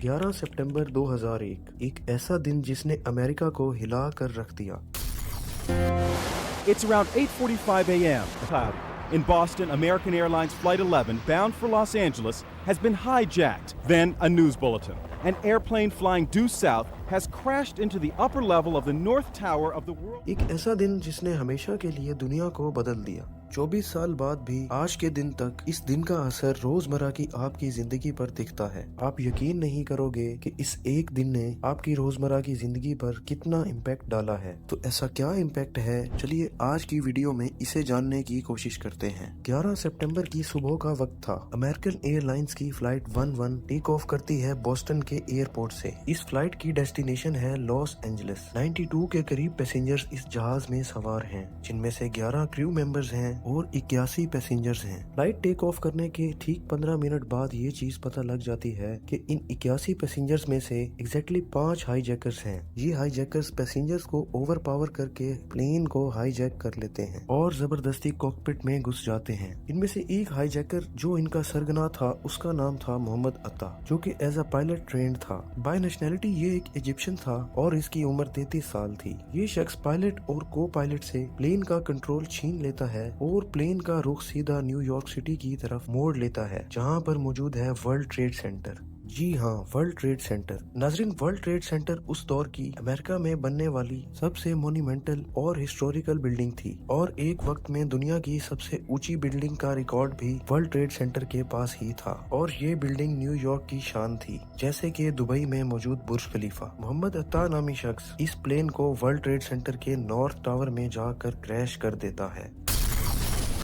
11 सितंबर 2001 एक ऐसा दिन जिसने अमेरिका को हिला कर रख दिया। It's around 8:45 a.m. Cloudy. In Boston, American Airlines Flight 11, bound for Los Angeles, has been hijacked. Then a news bulletin. An airplane flying due south has crashed into the upper level of the North Tower of the World. एक ऐसा दिन जिसने हमेशा के लिए दुनिया को बदल दिया। 24 साल बाद भी आज के दिन तक इस दिन का असर रोजमर्रा की आपकी जिंदगी पर दिखता है। आप यकीन नहीं करोगे कि इस एक दिन ने आपकी रोजमर्रा की जिंदगी पर कितना इम्पैक्ट डाला है। तो ऐसा क्या इम्पैक्ट है, चलिए आज की वीडियो में इसे जानने की कोशिश करते हैं। 11 सितंबर की सुबह का वक्त था। अमेरिकन एयरलाइंस की फ्लाइट 11 टेक ऑफ करती है बोस्टन के एयरपोर्ट से। इस फ्लाइट की डेस्टिनेशन है लॉस एंजलिस। 92 के करीब पैसेंजर्स इस जहाज में सवार हैं, जिनमें से 11 क्रू मेंबर्स हैं और 81 पैसेंजर्स हैं। फ्लाइट टेक ऑफ करने के ठीक 15 मिनट बाद ये चीज पता लग जाती है कि इन 81 पैसेंजर्स में से एग्जैक्टली 5 हाईजैकर्स हैं। ये हाईजैकर्स पैसेंजर्स को ओवर पावर करके प्लेन को हाईजैक कर लेते हैं और जबरदस्ती कॉकपिट में घुस जाते हैं। इनमें से एक हाईजैकर जो इनका सरगना था, उसका नाम था मोहम्मद अता, जो कि एज अ पायलट ट्रेंड था। बाय नेशनैलिटी ये एक इजिप्शियन था और इसकी उम्र 33 साल थी। ये शख्स पायलट और को पायलट से प्लेन का कंट्रोल छीन लेता है और प्लेन का रुख सीधा न्यूयॉर्क सिटी की तरफ मोड़ लेता है, जहां पर मौजूद है वर्ल्ड ट्रेड सेंटर। जी हाँ, वर्ल्ड ट्रेड सेंटर। नाजरीन, वर्ल्ड ट्रेड सेंटर उस दौर की अमेरिका में बनने वाली सबसे मोन्यूमेंटल और हिस्टोरिकल बिल्डिंग थी और एक वक्त में दुनिया की सबसे ऊंची बिल्डिंग का रिकॉर्ड भी वर्ल्ड ट्रेड सेंटर के पास ही था। और ये बिल्डिंग न्यूयॉर्क की शान थी, जैसे कि दुबई में मौजूद बुर्ज खलीफा। मोहम्मद अत्ता नामी शख्स इस प्लेन को वर्ल्ड ट्रेड सेंटर के नॉर्थ टावर में जाकर क्रैश कर देता है।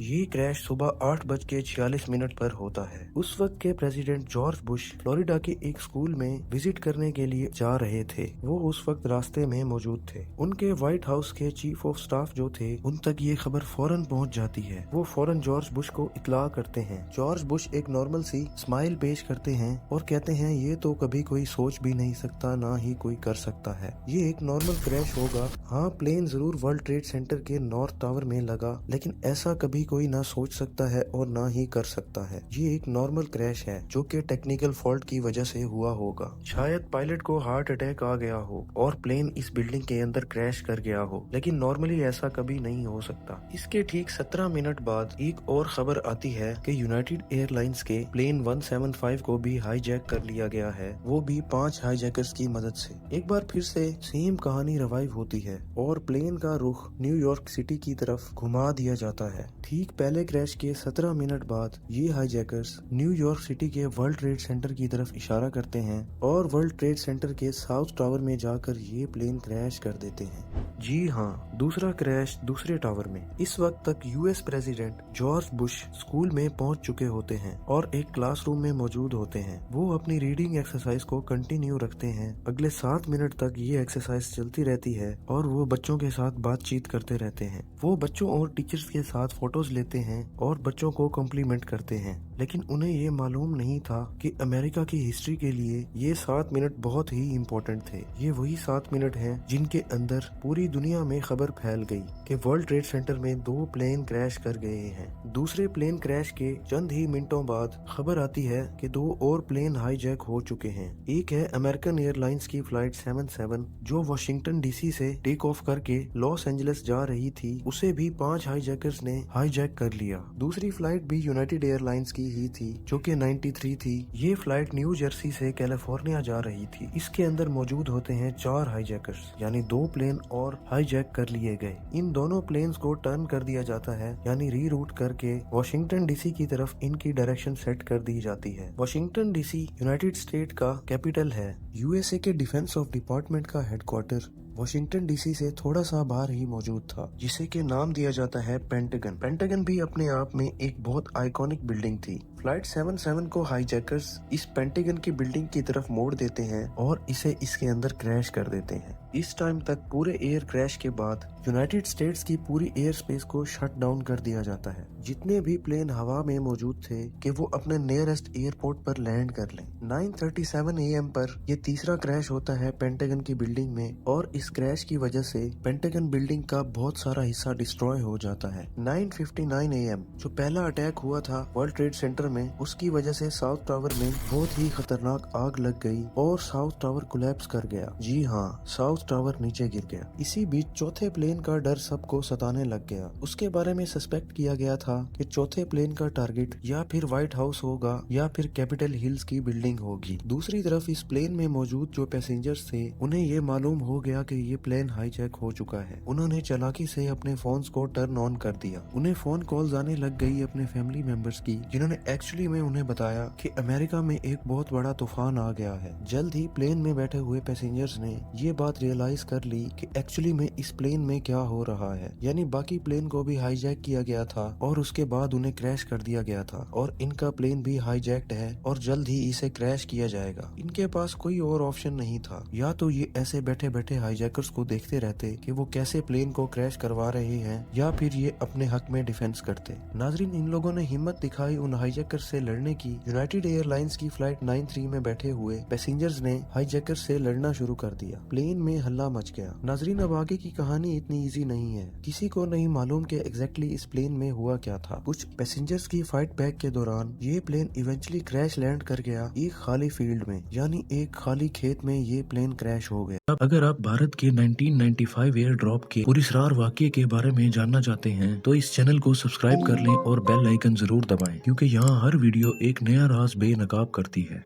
ये क्रैश सुबह 8:46 पर होता है। उस वक्त के प्रेसिडेंट जॉर्ज बुश फ्लोरिडा के एक स्कूल में विजिट करने के लिए जा रहे थे। वो उस वक्त रास्ते में मौजूद थे। उनके व्हाइट हाउस के चीफ ऑफ स्टाफ जो थे, उन तक ये खबर फौरन पहुंच जाती है। वो फौरन जॉर्ज बुश को इत्तला करते हैं। जॉर्ज बुश एक नॉर्मल सी स्माइल पेश करते हैं और कहते हैं ये तो कभी कोई सोच भी नहीं सकता, ना ही कोई कर सकता है। ये एक नॉर्मल क्रैश होगा। हाँ, प्लेन जरूर वर्ल्ड ट्रेड सेंटर के नॉर्थ टावर में लगा, लेकिन ऐसा कभी कोई ना सोच सकता है और ना ही कर सकता है। ये एक नॉर्मल क्रैश है जो कि टेक्निकल फॉल्ट की वजह से हुआ होगा। शायद पायलट को हार्ट अटैक आ गया हो और प्लेन इस बिल्डिंग के अंदर क्रैश कर गया हो, लेकिन नॉर्मली ऐसा कभी नहीं हो सकता। इसके ठीक 17 मिनट बाद एक और खबर आती है कि यूनाइटेड एयरलाइंस के प्लेन 175 को भी हाईजैक कर लिया गया है, वो भी 5 हाईजैकर्स की मदद से। एक बार फिर से सेम कहानी रिवाइव होती है और प्लेन का रुख न्यूयॉर्क सिटी की तरफ घुमा दिया जाता है। ठीक पहले क्रैश के 17 मिनट बाद ये हाईजैकर्स न्यूयॉर्क सिटी के वर्ल्ड ट्रेड सेंटर की तरफ इशारा करते हैं और वर्ल्ड ट्रेड सेंटर के साउथ टावर में जाकर ये प्लेन क्रैश कर देते हैं। जी हाँ, दूसरा क्रैश दूसरे टावर में। इस वक्त तक US president George Bush school में पहुंच चुके होते हैं और एक क्लासरूम में मौजूद होते हैं। वो अपनी रीडिंग एक्सरसाइज को कंटिन्यू रखते हैं। अगले 7 मिनट तक ये एक्सरसाइज चलती रहती है और वो बच्चों के साथ बातचीत करते रहते हैं। वो बच्चों और टीचर्स के साथ फोटोज लेते हैं और बच्चों को कॉम्प्लीमेंट करते हैं, लेकिन उन्हें ये मालूम नहीं था कि अमेरिका की हिस्ट्री के लिए ये 7 मिनट बहुत ही इम्पोर्टेंट थे। ये वही 7 मिनट हैं जिनके अंदर पूरी दुनिया में खबर फैल गई कि वर्ल्ड ट्रेड सेंटर में 2 प्लेन क्रैश कर गए हैं। दूसरे प्लेन क्रैश के चंद ही मिनटों बाद खबर आती है कि 2 और प्लेन हाईजैक हो चुके हैं। एक है अमेरिकन एयरलाइंस की फ्लाइट 77 जो वाशिंगटन डीसी से टेक ऑफ करके लॉस एंजलिस जा रही थी, उसे भी 5 हाईजैकर्स ने हाईजैक कर लिया। दूसरी फ्लाइट भी यूनाइटेड एयरलाइंस की ही थी जो कि 93 थी। ये फ्लाइट न्यू जर्सी से कैलिफोर्निया जा रही थी। इसके अंदर मौजूद होते हैं 4 हाईजैकर्स, यानी 2 प्लेन और हाईजैक कर लिए गए। इन दोनों प्लेन्स को टर्न कर दिया जाता है, यानी रीरूट करके वॉशिंगटन डीसी की तरफ इनकी डायरेक्शन सेट कर दी जाती है। वॉशिंगटन डीसी यूनाइटेड स्टेट का कैपिटल है। यूएसए के डिफेंस ऑफ डिपार्टमेंट का हेडक्वार्टर वॉशिंगटन डीसी से थोड़ा सा बाहर ही मौजूद था, जिसे के नाम दिया जाता है पेंटागन। पेंटागन भी अपने आप में एक बहुत आइकॉनिक बिल्डिंग थी। फ्लाइट 77 को हाईजैकर्स इस पेंटागन की बिल्डिंग की तरफ मोड़ देते हैं और इसे इसके अंदर क्रैश कर देते हैं। इस टाइम तक पूरे एयर क्रैश के बाद यूनाइटेड स्टेट्स की पूरी एयर स्पेस को शट डाउन कर दिया जाता है। जितने भी प्लेन हवा में मौजूद थे कि वो अपने नियरेस्ट एयरपोर्ट पर लैंड कर लें। 9:37 AM पर ये तीसरा क्रैश होता है पेंटागन की बिल्डिंग में और इस क्रैश की वजह से पेंटागन बिल्डिंग का बहुत सारा हिस्सा डिस्ट्रॉय हो जाता है। 9:59 AM जो पहला अटैक हुआ था वर्ल्ड ट्रेड सेंटर में उसकी वजह से साउथ टावर में बहुत ही खतरनाक आग लग गई और साउथ टावर कोलैप्स कर गया। जी हाँ, साउथ टावर नीचे गिर गया। इसी बीच चौथे प्लेन का डर सबको सताने लग गया। उसके बारे में सस्पेक्ट किया गया था कि चौथे प्लेन का टारगेट या फिर व्हाइट हाउस होगा या फिर कैपिटल हिल्स की बिल्डिंग होगी। दूसरी तरफ इस प्लेन में मौजूद जो पैसेंजर्स थे उन्हें ये मालूम हो गया कि ये प्लेन हाईजैक हो चुका है। उन्होंने चालाकी से अपने फोन्स को टर्न ऑन कर दिया। उन्हें फोन कॉल्स आने लग गई अपने फैमिली मेंबर्स की, जिन्होंने एक्चुअली में उन्हें बताया कि अमेरिका में एक बहुत बड़ा तूफान आ गया है। जल्द ही प्लेन में बैठे हुए पैसेंजर्स ने ये बात रियलाइज कर ली कि एक्चुअली में इस प्लेन में क्या हो रहा है, यानी बाकी प्लेन को भी हाईजैक किया गया था और उसके बाद उन्हें क्रैश कर दिया गया था और इनका प्लेन भी हाईजैक्ड है और जल्द ही इसे क्रैश किया जाएगा। इनके पास कोई और ऑप्शन नहीं था, या तो ये ऐसे बैठे बैठे हाईजैकर्स को देखते रहते कि वो कैसे प्लेन को क्रैश करवा रहे हैं, या फिर ये अपने हक में डिफेंस करते। नाजरीन, इन लोगों ने हिम्मत दिखाई उन हाईजैकर्स से लड़ने की। यूनाइटेड एयरलाइंस की फ्लाइट 93 में बैठे हुए पैसेंजर्स ने हाईजैकर्स से लड़ना शुरू कर दिया। प्लेन में हल्ला मच गया। नाजरीन, अब आगे की कहानी इतनी इजी नहीं है। किसी को नहीं मालूम कि एग्जैक्टली इस प्लेन में हुआ क्या था। कुछ पैसेंजर्स की फाइट बैक के दौरान ये प्लेन इवेंचुअली क्रैश लैंड कर गया एक खाली फील्ड में, यानी एक खाली खेत में ये प्लेन क्रैश हो गया। अब अगर आप भारत के 1995 एयर ड्रॉप के पुरस्कार वाकये के बारे में जानना चाहते हैं तो इस चैनल को सब्सक्राइब कर लें और बेल आइकन जरूर दबाएं, क्योंकि यहाँ हर वीडियो एक नया राज बेनकाब करती है।